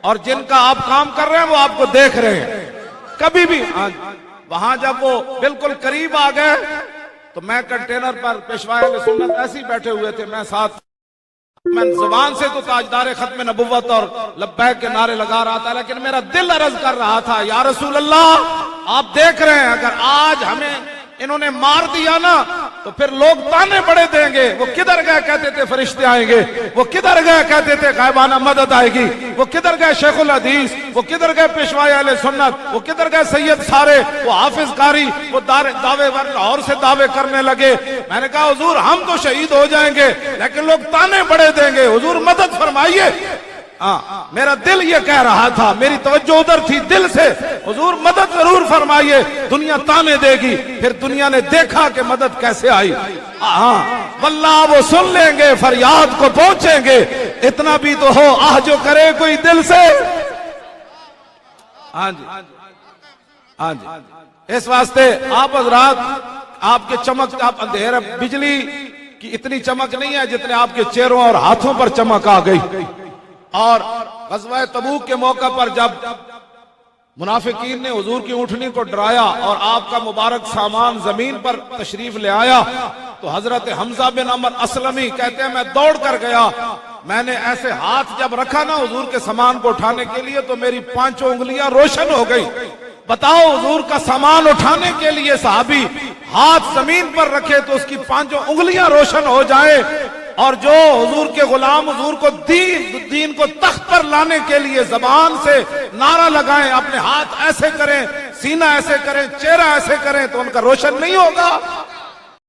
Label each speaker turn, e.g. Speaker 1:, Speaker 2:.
Speaker 1: اور جن کا آپ کام کر رہے ہیں وہ آپ کو دیکھ رہے ہیں. کبھی بھی وہاں جب وہ بالکل قریب آ گئے تو میں کنٹینر پر پیشوا اہل سنت ایسے ہی بیٹھے ہوئے تھے، میں ساتھ، میں زبان سے تو تاجدار ختم نبوت اور لبیک کے نعرے لگا رہا تھا، لیکن میرا دل عرض کر رہا تھا یا رسول اللہ آپ دیکھ رہے ہیں اگر آج ہمیں انہوں نے مار دیا نا تو پھر لوگ تانے بڑے دیں گے، وہ کدھر گئے کہتے تھے فرشتے آئیں گے، وہ کدھر گئے کہتے تھے غائبانہ مدد آئے گی، وہ کدھر گئے شیخ الحدیث، وہ کدھر گئے پیشوائے اہل سنت، وہ کدھر گئے سید سارے، وہ حافظ قاری، وہ دعوے لاہور سے دعوے کرنے لگے. میں نے کہا حضور ہم تو شہید ہو جائیں گے لیکن لوگ تانے بڑے دیں گے، حضور مدد فرمائیے. میرا دل یہ کہہ رہا تھا، میری توجہ ادھر تھی دل سے، حضور مدد ضرور فرمائیے، دنیا تانے دے گی. پھر دنیا نے دیکھا کہ مدد کیسے آئی. واللہ وہ سن لیں گے، فریاد کو پہنچیں گے. اتنا بھی تو ہو آہ جو کرے کوئی دل سے. ہاں جی اس واسطے آپ حضرات، آپ کے چمک، آپ اندھیرا، بجلی کی اتنی چمک نہیں ہے جتنے آپ کے چہروں اور ہاتھوں پر چمک آ گئی. اور غزوہ تبوک کے موقع پر جب منافقین نے حضور کی اونٹنی کو ڈرایا اور آپ کا مبارک سامان زمین پر تشریف لے آیا تو حضرت حمزہ بن عمر اسلمی کہتے ہیں میں دوڑ کر گیا، میں نے ایسے ہاتھ جب رکھا نا حضور کے سامان کو اٹھانے کے لیے تو میری 5 انگلیاں روشن ہو گئی. بتاؤ حضور کا سامان اٹھانے کے لیے صحابی ہاتھ زمین پر رکھے تو اس کی 5 انگلیاں روشن ہو جائے، اور جو حضور کے غلام حضور کو دین کو تخت پر لانے کے لیے زبان سے نعرہ لگائیں، اپنے ہاتھ ایسے کریں، سینہ ایسے کریں، چہرہ ایسے کریں تو ان کا روشن نہیں ہوگا.